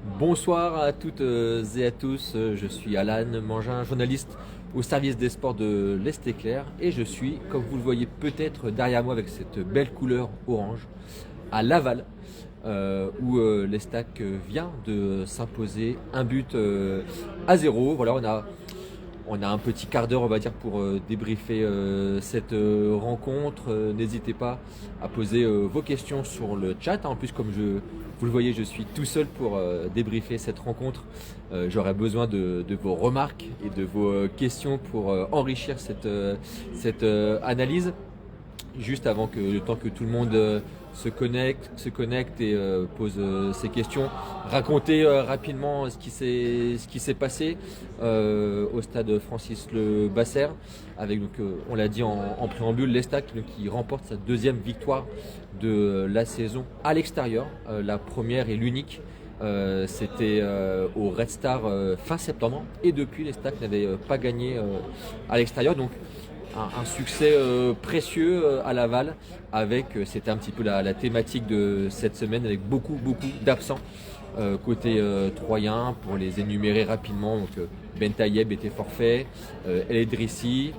Bonsoir à toutes et à tous, je suis Alan Mangin, journaliste au service des sports de l'Est Éclair et je suis, comme vous le voyez peut-être derrière moi avec cette belle couleur orange, à Laval, où l'Estac vient de s'imposer un but à zéro. Voilà, on a un petit quart d'heure, on va dire, pour débriefer cette rencontre. N'hésitez pas à poser vos questions sur le chat. En plus, comme vous le voyez, je suis tout seul pour débriefer cette rencontre. J'aurai besoin de vos remarques et de vos questions pour enrichir cette analyse. Juste avant que le temps que tout le monde se connecte et pose ses questions, raconter rapidement ce qui s'est passé au stade Francis Le Basser avec donc on l'a dit en préambule, l'Estac qui remporte sa deuxième victoire de la saison à l'extérieur, la première et l'unique. C'était au Red Star fin septembre et depuis l'Estac n'avait pas gagné à l'extérieur, donc un succès précieux à Laval avec, c'était un petit peu la thématique de cette semaine avec beaucoup d'absents côté troyen pour les énumérer rapidement. Donc Ben Taïeb était forfait, El Edrissi,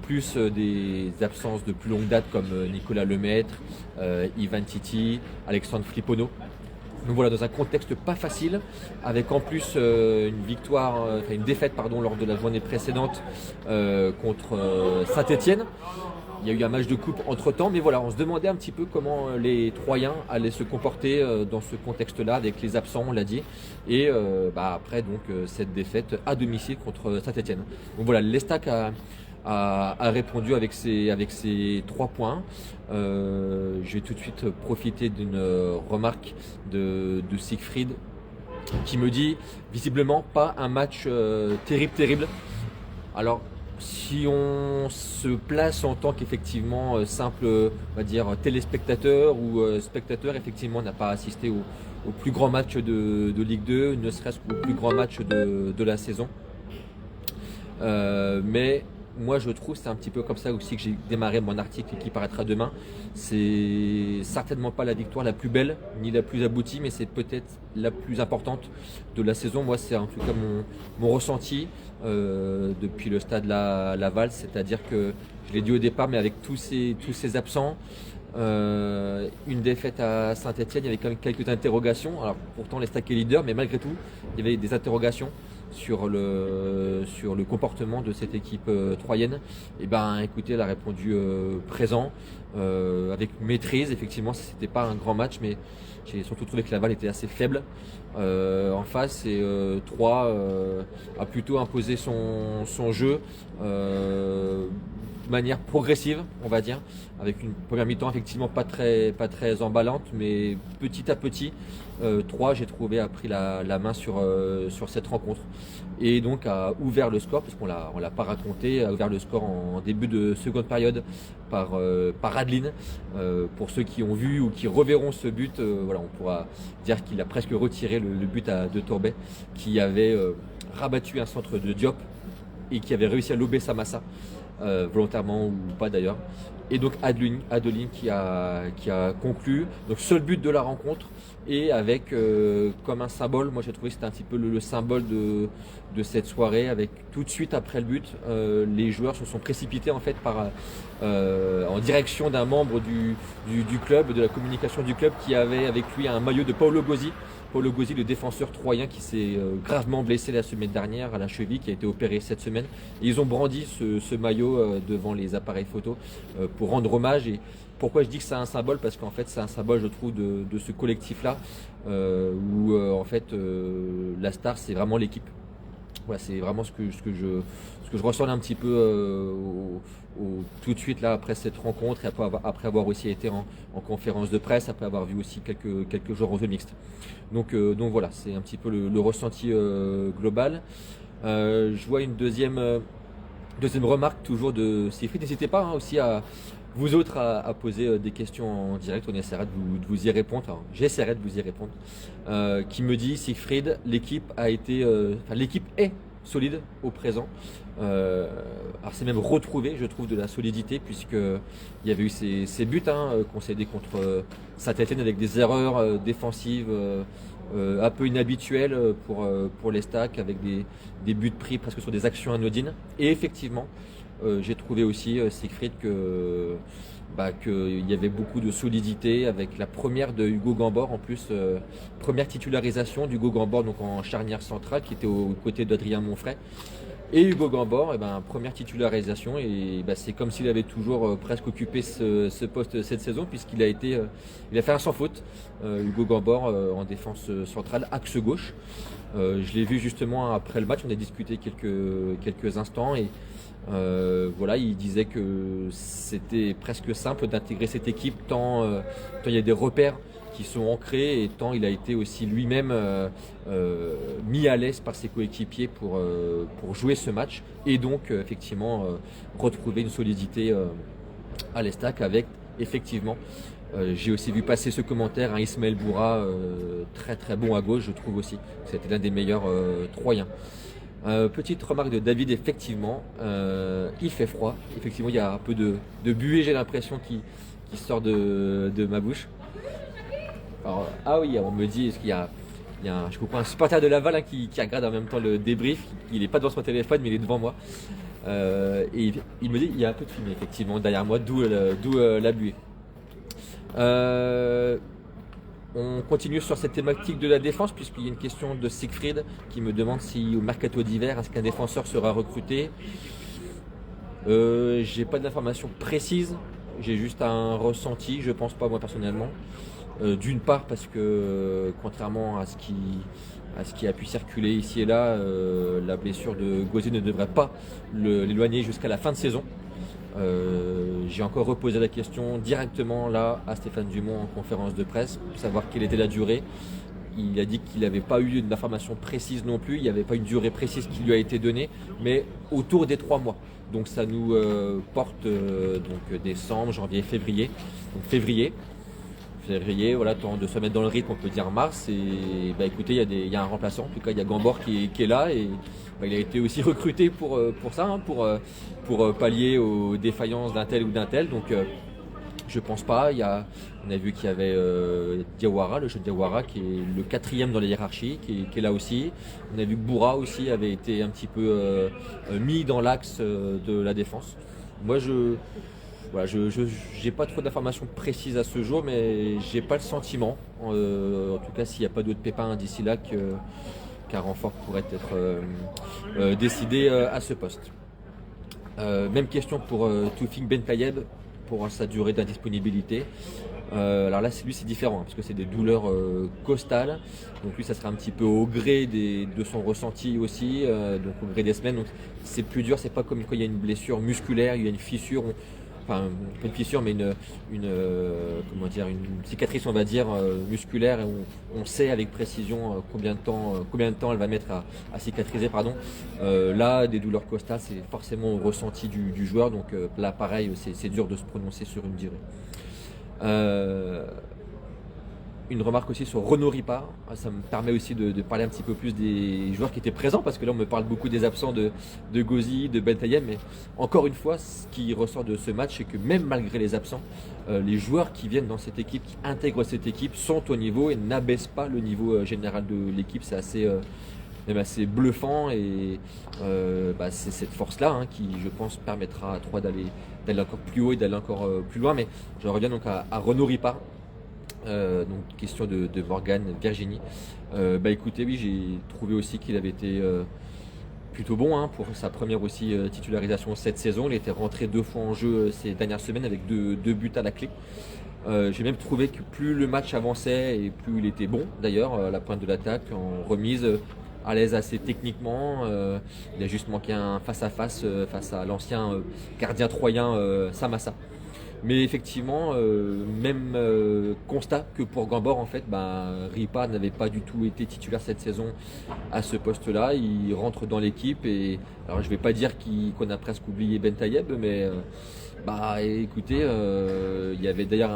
plus des absences de plus longue date comme Nicolas Lemaître, Ivan Titi, Alexandre Flipono. Donc voilà, dans un contexte pas facile, avec en plus une défaite lors de la journée précédente contre Saint-Étienne. Il y a eu un match de coupe entre temps, mais voilà, on se demandait un petit peu comment les Troyens allaient se comporter dans ce contexte-là, avec les absents, on l'a dit, et après cette défaite à domicile contre Saint-Étienne. Donc voilà, l'Estac a répondu avec ses 3 points. Je vais tout de suite profiter d'une remarque de Siegfried qui me dit visiblement pas un match terrible. Alors si on se place en tant qu'effectivement simple, on va dire, téléspectateur ou spectateur, effectivement on n'a pas assisté au plus grand match de Ligue 2, ne serait-ce qu'au plus grand match de la saison. Mais moi je trouve, c'est un petit peu comme ça aussi que j'ai démarré mon article qui paraîtra demain. C'est certainement pas la victoire la plus belle ni la plus aboutie, mais c'est peut-être la plus importante de la saison. Moi c'est en tout cas mon ressenti depuis le stade Laval, c'est-à-dire que je l'ai dit au départ, mais avec tous ces absents, une défaite à Saint-Étienne, il y avait quand même quelques interrogations. Alors pourtant l'Estac est leader, mais malgré tout il y avait des interrogations sur le comportement de cette équipe troyenne. Et ben écoutez, elle a répondu présent, avec maîtrise. Effectivement, c'était pas un grand match, mais j'ai surtout trouvé que Laval était assez faible en face, et Troyes a plutôt imposé son jeu de manière progressive, on va dire, avec une première mi-temps effectivement pas très emballante, mais petit à petit, Troyes, j'ai trouvé, a pris la main sur cette rencontre et donc a ouvert le score, parce qu'on l'a pas raconté, a ouvert le score en début de seconde période par Adeline. Pour ceux qui ont vu ou qui reverront ce but, voilà, on pourra dire qu'il a presque retiré le but de Tourbet, qui avait rabattu un centre de Diop et qui avait réussi à lober Samassa, volontairement ou pas d'ailleurs. Et donc Adeline qui a conclu. Donc seul but de la rencontre, et avec comme un symbole, moi j'ai trouvé que c'était un petit peu le symbole de cette soirée, avec tout de suite après le but, les joueurs se sont précipités en fait en direction d'un membre du club, de la communication du club, qui avait avec lui un maillot de Paolo Gozzi. Paolo Gozzi, le défenseur troyen qui s'est gravement blessé la semaine dernière à la cheville, qui a été opéré cette semaine. Et ils ont brandi ce maillot devant les appareils photo pour rendre hommage. Et pourquoi je dis que c'est un symbole? Parce qu'en fait c'est un symbole, je trouve, de ce collectif-là, où en fait la star, c'est vraiment l'équipe. Voilà, c'est vraiment ce que je ressens un petit peu tout de suite là après cette rencontre, et après avoir aussi été en conférence de presse, après avoir vu aussi quelques joueurs en jeu mixte. Donc voilà, c'est un petit peu le ressenti global. Je vois une deuxième remarque toujours de Siegfried. N'hésitez pas aussi à vous autres à poser des questions en direct, on essaiera de vous y répondre. Enfin, j'essaierai de vous y répondre. Qui me dit, Siegfried, l'équipe est solide au présent. Alors c'est même retrouvé, je trouve, de la solidité, puisqu'il y avait eu ces buts concédés contre Saint-Étienne avec des erreurs défensives un peu inhabituelles pour les Stacks, avec des buts pris presque sur des actions anodines. Et effectivement, j'ai trouvé aussi, Siegfried, qu'il y avait beaucoup de solidité avec la première de Hugo Gambor en plus, première titularisation d'Hugo Gambor donc en charnière centrale qui était aux côtés d'Adrien Monfray. Et Hugo Gambor, première titularisation, et c'est comme s'il avait toujours presque occupé ce poste cette saison, puisqu'il a il a fait un sans faute. Hugo Gambor en défense centrale, axe gauche. Je l'ai vu justement après le match, on a discuté quelques instants, et voilà, il disait que c'était presque simple d'intégrer cette équipe tant il y a des repères qui sont ancrés, et tant il a été aussi lui-même mis à l'aise par ses coéquipiers pour jouer ce match, et donc effectivement retrouver une solidité à l'Estac avec effectivement, j'ai aussi vu passer ce commentaire, Ismaël Boura, très très bon à gauche, je trouve aussi, c'était l'un des meilleurs Troyens. Petite remarque de David, effectivement, il fait froid, effectivement il y a un peu de buée, j'ai l'impression, qui sort de ma bouche. Alors, ah oui, on me dit, est-ce qu'il y a, je comprends un supporter de Laval qui regarde en même temps le débrief. Il n'est pas devant son téléphone, mais il est devant moi. Et il me dit, il y a un peu de fumée, effectivement, derrière moi, d'où la buée. On continue sur cette thématique de la défense, puisqu'il y a une question de Siegfried qui me demande si au mercato d'hiver, est-ce qu'un défenseur sera recruté. J'ai pas d'informations précises, j'ai juste un ressenti, je pense pas moi personnellement. D'une part parce que contrairement à ce qui a pu circuler ici et là, la blessure de Gauzy ne devrait pas l'éloigner jusqu'à la fin de saison. J'ai encore reposé la question directement là à Stéphane Dumont en conférence de presse pour savoir quelle était la durée. Il a dit qu'il n'avait pas eu d'informations précises non plus, il n'y avait pas une durée précise qui lui a été donnée, mais autour des 3 mois. Donc ça nous porte donc décembre, janvier, février. Donc février, voilà, temps de se mettre dans le rythme, on peut dire mars. Et écoutez, il y a un remplaçant, en tout cas il y a Gambor qui est là, et il a été aussi recruté pour ça, pour pallier aux défaillances d'un tel ou d'un tel. Donc je pense pas. On a vu qu'il y avait Diawara, le jeune Diawara, qui est le 4e dans la hiérarchie, qui est là aussi. On a vu que Boura aussi avait été un petit peu mis dans l'axe de la défense. Moi voilà, je n'ai pas trop d'informations précises à ce jour, mais j'ai pas le sentiment, en tout cas s'il n'y a pas d'autres pépins d'ici là, qu'un renfort pourrait être décidé à ce poste. Même question pour Toufik Bentayeb, pour sa durée d'indisponibilité. Alors là, lui c'est différent, parce que c'est des douleurs costales, donc lui ça sera un petit peu au gré de son ressenti aussi, donc au gré des semaines. Donc c'est plus dur, c'est pas comme quand il y a une blessure musculaire, il y a une fissure, enfin pas une fissure mais une cicatrice, on va dire, musculaire, et on sait avec précision combien de temps elle va mettre à cicatriser, pardon. Là, des douleurs costales, c'est forcément au ressenti du joueur, donc là pareil, c'est dur de se prononcer sur une durée. Une remarque aussi sur Renaud Ripard, ça me permet aussi de parler un petit peu plus des joueurs qui étaient présents, parce que là on me parle beaucoup des absents de Gauzy, de Bentayeb, mais encore une fois, ce qui ressort de ce match, c'est que même malgré les absents, les joueurs qui viennent dans cette équipe, qui intègrent cette équipe, sont au niveau et n'abaissent pas le niveau général de l'équipe. C'est même assez bluffant, et c'est cette force-là qui, je pense, permettra à Troyes d'aller encore plus haut et d'aller encore plus loin. Mais je reviens donc à Renaud Ripard. Donc question de Morgane Virginie. Écoutez, oui, j'ai trouvé aussi qu'il avait été plutôt bon pour sa première aussi titularisation cette saison. Il était rentré 2 fois en jeu ces dernières semaines avec deux buts à la clé. J'ai même trouvé que plus le match avançait et plus il était bon, d'ailleurs, à la pointe de l'attaque, en remise, à l'aise assez techniquement. Il a juste manqué un face-à-face face à l'ancien gardien troyen Samassa. Mais effectivement, même constat que pour Gambor, en fait, Ripard n'avait pas du tout été titulaire cette saison à ce poste-là. Il rentre dans l'équipe, et alors je ne vais pas dire qu'on a presque oublié Bentayeb, mais Bah écoutez, il y avait d'ailleurs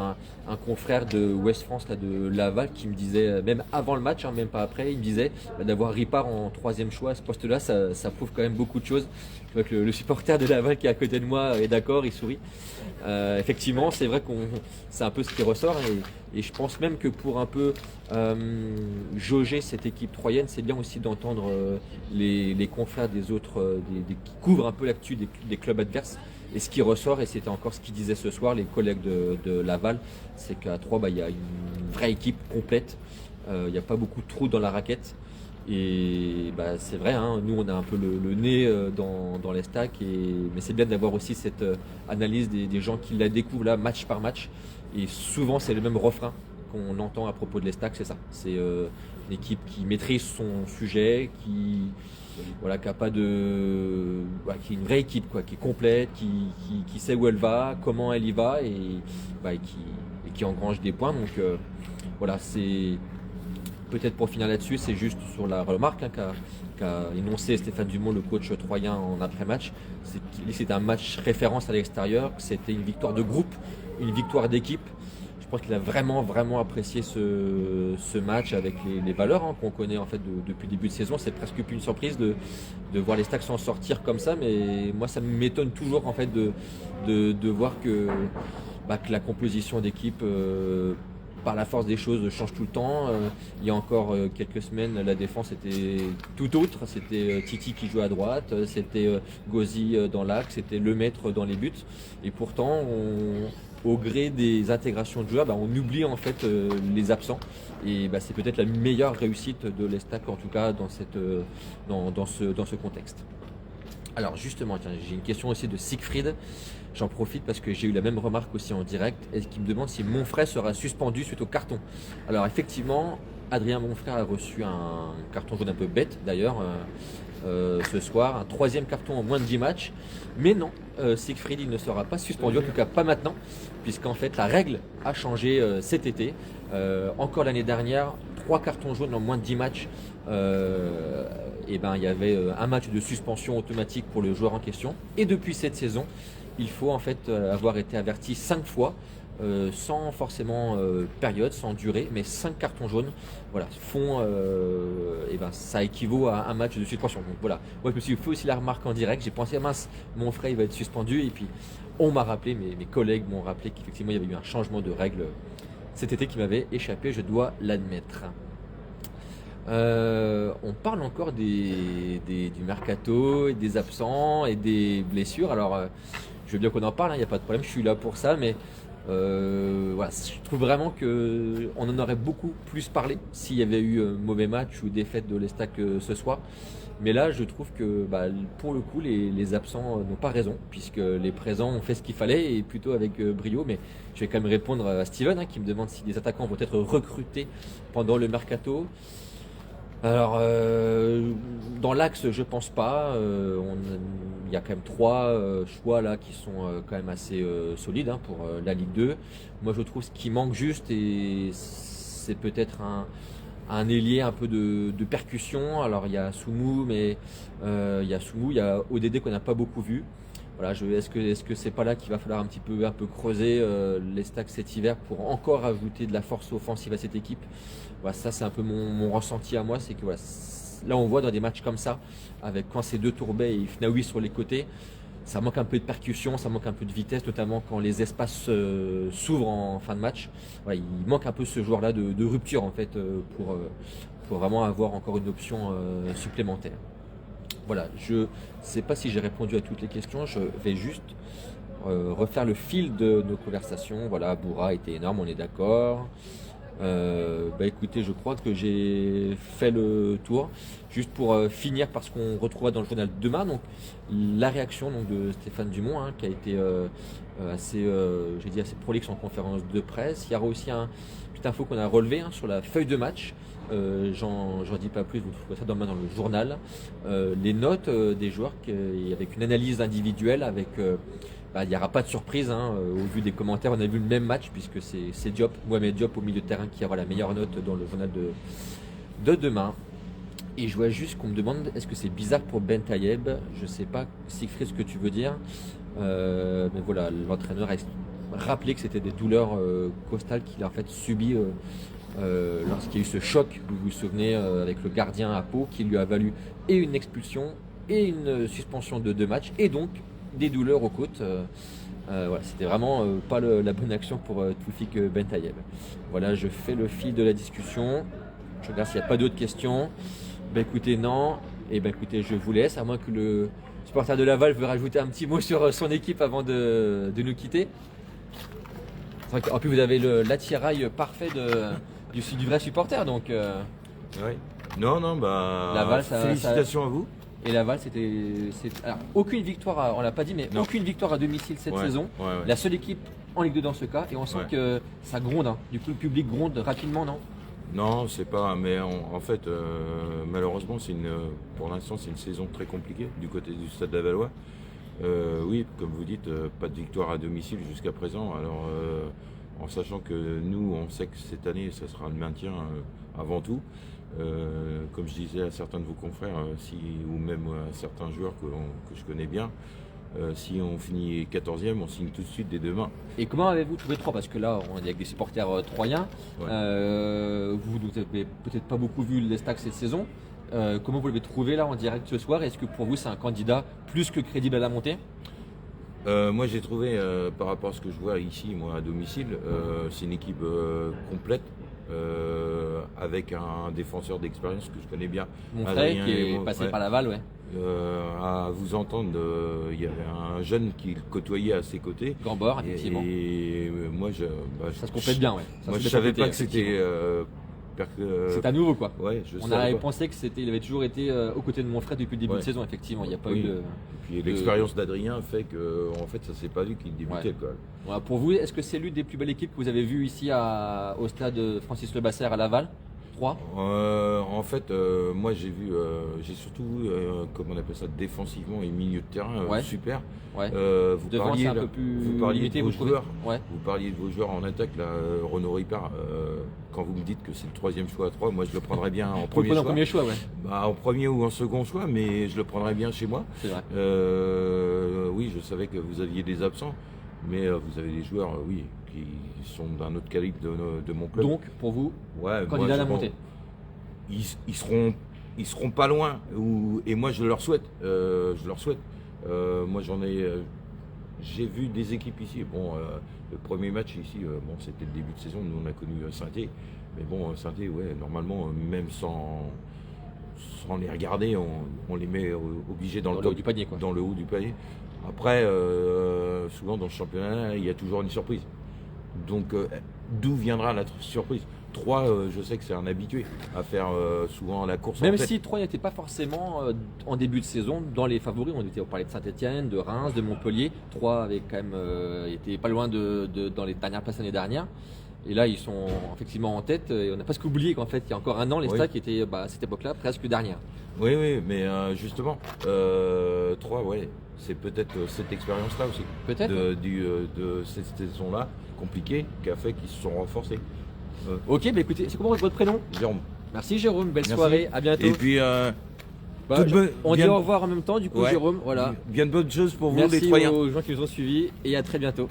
un confrère de Ouest France, là, de Laval, qui me disait, même avant le match, hein, même pas après, il me disait d'avoir Ripard en troisième choix à ce poste-là, ça prouve quand même beaucoup de choses. Je vois que le supporter de Laval qui est à côté de moi est d'accord, il sourit. Effectivement, c'est vrai qu'on, c'est un peu ce qui ressort et je pense même que pour un peu jauger cette équipe troyenne, c'est bien aussi d'entendre les confrères des autres, qui couvrent un peu l'actu des clubs adverses. Et ce qui ressort, et c'était encore ce qu'ils disaient ce soir, les collègues de Laval, c'est qu'à Troyes, il y a une vraie équipe complète. Il n'y a pas beaucoup de trous dans la raquette. Et bah, c'est vrai, hein, nous on a un peu le nez dans les stacks, mais c'est bien d'avoir aussi cette analyse des gens qui la découvrent là, match par match. Et souvent c'est le même refrain qu'on entend à propos de l'Estac, c'est ça. C'est une équipe qui maîtrise son sujet, voilà, qui a pas de, voilà, qui est une vraie équipe, quoi, qui est complète, qui sait où elle va, comment elle y va, et qui engrange des points. Donc voilà, c'est peut-être pour finir là-dessus, c'est juste sur la remarque qu'a énoncé Stéphane Dumont, le coach troyen, en après-match. C'est un match référence à l'extérieur, c'était une victoire de groupe, une victoire d'équipe. Je pense qu'il a vraiment, vraiment apprécié ce match avec les valeurs, hein, qu'on connaît en fait depuis le début de saison. C'est presque plus une surprise de voir les Stacks s'en sortir comme ça, mais moi ça m'étonne toujours en fait de voir que la composition d'équipe, par la force des choses, change tout le temps. Il y a encore quelques semaines, la défense était tout autre. C'était Titi qui jouait à droite, c'était Gauzy dans l'axe, c'était Lemaître dans les buts. Et pourtant, au gré des intégrations de joueurs, on oublie en fait les absents. Et c'est peut-être la meilleure réussite de l'Estac, en tout cas dans ce contexte. Alors justement, tiens, j'ai une question aussi de Siegfried. J'en profite parce que j'ai eu la même remarque aussi en direct, et qui me demande si Monfray sera suspendu suite au carton. Alors effectivement, Adrien Monfray a reçu un carton jaune un peu bête d'ailleurs ce soir, un troisième carton en moins de 10 matchs. Mais non, Siegfried il ne sera pas suspendu, en tout cas pas maintenant, puisqu'en fait la règle a changé cet été. Encore l'année dernière, 3 cartons jaunes en moins de 10 matchs. Il y avait un match de suspension automatique pour le joueur en question. Et depuis cette saison, il faut en fait avoir été averti 5 fois, sans forcément période, sans durée, mais 5 cartons jaunes, voilà, ça équivaut à un match de suspension. Donc voilà, moi je me suis fait aussi la remarque en direct, j'ai pensé, mince, mon frère il va être suspendu, et puis on m'a rappelé, mes collègues m'ont rappelé qu'effectivement il y avait eu un changement de règle cet été qui m'avait échappé, je dois l'admettre. On parle encore du mercato et des absents et des blessures. Alors, je veux bien qu'on en parle, il n'y a pas de problème, je suis là pour ça, mais voilà, je trouve vraiment qu'on en aurait beaucoup plus parlé s'il y avait eu mauvais match ou défaite de l'Estac ce soir. Mais là, je trouve que pour le coup, les absents n'ont pas raison, puisque les présents ont fait ce qu'il fallait, et plutôt avec brio. Mais je vais quand même répondre à Steven, hein, qui me demande si des attaquants vont être recrutés pendant le mercato. Alors, dans l'axe, je pense pas. Il y a quand même 3 choix là qui sont quand même assez solides, hein, pour la Ligue 2. Moi, je trouve ce qui manque juste, et c'est peut-être un ailier un peu de percussion. Alors, il y a Soumou, mais il y a ODD qu'on n'a pas beaucoup vu. Voilà, est-ce que c'est pas là qu'il va falloir un peu creuser les stacks cet hiver pour encore ajouter de la force offensive à cette équipe. Voilà, ça c'est un peu mon ressenti à moi, c'est que voilà, là on voit dans des matchs comme ça, avec quand c'est deux Tourbet et Fnaoui sur les côtés, ça manque un peu de percussion, ça manque un peu de vitesse, notamment quand les espaces s'ouvrent en fin de match. Voilà, il manque un peu ce joueur-là de rupture en fait, pour vraiment avoir encore une option supplémentaire. Voilà, je ne sais pas si j'ai répondu à toutes les questions, je vais juste refaire le fil de nos conversations. Voilà, Boura était énorme, on est d'accord. Écoutez, je crois que j'ai fait le tour. Juste pour finir, parce qu'on retrouvera dans le journal demain, donc la réaction donc, de Stéphane Dumont, hein, qui a été assez prolixe en conférence de presse. Il y aura aussi une petite info qu'on a relevée, hein, sur la feuille de match. J'en dis pas plus, vous trouverez ça demain dans le journal. Les notes des joueurs, avec une analyse individuelle, avec il n'y aura pas de surprise, hein, au vu des commentaires. On a vu le même match, puisque c'est Diop, Mohamed Diop au milieu de terrain, qui aura la meilleure note dans le journal de demain. Et je vois juste qu'on me demande, est-ce que c'est bizarre pour Ben Tayeb? Je sais pas, Siegfried, ce que tu veux dire. Mais voilà, l'entraîneur a rappelé que c'était des douleurs costales qu'il a en fait subies lorsqu'il y a eu ce choc, vous vous souvenez, avec le gardien à Pau, qui lui a valu et une expulsion et une suspension de 2 matchs, et donc des douleurs aux côtes. Voilà, c'était vraiment pas la bonne action pour Toufik Bentayeb. Voilà, je fais le fil de la discussion. Je regarde s'il n'y a pas d'autres questions. Ben écoutez, non. Et ben écoutez, je vous laisse, à moins que le supporter de Laval veuille rajouter un petit mot sur son équipe avant de nous quitter. En plus, vous avez l'attirail parfait du vrai supporter, donc. Oui. Non, bah. Laval, félicitations à vous. Et Laval, alors, aucune victoire, on l'a pas dit, mais Non. aucune victoire à domicile cette saison. Ouais. La seule équipe en Ligue 2 dans ce cas, et on sent que ça gronde. Hein. Du coup, le public gronde rapidement, non? Non, c'est pas. Mais en fait, malheureusement, pour l'instant, c'est une saison très compliquée du côté du Stade Lavallois. Oui, comme vous dites, pas de victoire à domicile jusqu'à présent. Alors, en sachant que nous, on sait que cette année, ça sera le maintien avant tout. Comme je disais à certains de vos confrères, ou même à certains joueurs que je connais bien, si on finit 14e, on signe tout de suite dès demain. Et comment avez-vous trouvé Troyes? Parce que là, on est avec des supporters troyens. Ouais. Vous n'avez peut-être pas beaucoup vu l'Estac cette saison. Comment vous l'avez trouvé là en direct ce soir? Est-ce que pour vous, c'est un candidat plus que crédible à la montée? Moi, j'ai trouvé, par rapport à ce que je vois ici, moi, à domicile, c'est une équipe complète. Avec un défenseur d'expérience que je connais bien, Mon frère qui est passé par Laval, ouais. À vous entendre, il y avait un jeune qui le côtoyait à ses côtés. Gambord, effectivement. Et moi, ça se complète bien, ouais. Moi, je savais pas que c'était. C'est à nouveau, quoi. Ouais, on avait pensé qu'il avait toujours été aux côtés de mon frère depuis le début de saison, effectivement. Il n'y a pas eu de. Et puis l'expérience d'Adrien fait que, en fait, ça s'est pas vu qu'il débutait. Quoi. Voilà, pour vous, est-ce que c'est l'une des plus belles équipes que vous avez vues ici au stade Francis Lebasser à Laval? En fait, moi j'ai surtout vu, comment on appelle ça, défensivement et milieu de terrain, super. Ouais. Vous Devant, parliez, un peu plus vous parliez limité, de vos joueurs. Ouais. Vous parliez de vos joueurs en attaque, là, Renaud Ripard. Quand vous me dites que c'est le 3e choix à 3, moi je le prendrais bien en premier choix. En premier choix, ouais. Bah, en premier ou en second choix, mais je le prendrais bien chez moi. C'est vrai. Oui, je savais que vous aviez des absents, mais vous avez des joueurs, oui, qui sont d'un autre calibre de mon club. Donc, pour vous, candidat à la montée. Ils seront pas loin, et moi je leur souhaite. Moi j'ai vu des équipes ici. Bon, le premier match ici, c'était le début de saison. Nous on a connu Saint-Étienne, mais bon, Saint-Étienne, normalement, même sans les regarder, on les met obligés dans le haut du panier, quoi. Dans le haut du panier. Après, souvent dans le championnat, il y a toujours une surprise. Donc, d'où viendra la surprise? Troyes, je sais que c'est un habitué à faire souvent la course. Même si Troyes n'était pas forcément en début de saison dans les favoris, on parlait de Saint-Étienne, de Reims, de Montpellier. Troyes avait quand même été pas loin dans les dernières places l'année dernière. Et là, ils sont effectivement en tête. Et on n'a presque oublié qu'en fait, il y a encore un an, les Stacks étaient à cette époque-là presque dernière. Oui, mais justement, Troyes, c'est peut-être cette expérience-là aussi. Peut-être. De cette saison-là compliquée qui a fait qu'ils se sont renforcés. Ok, bah écoutez, c'est comment votre prénom? Jérôme. Merci Jérôme, belle soirée, à bientôt. Et puis, on dit au revoir en même temps, du coup Jérôme, voilà. Bien de bonnes choses pour vous, Merci les Troyens. aux gens qui nous ont suivis et à très bientôt.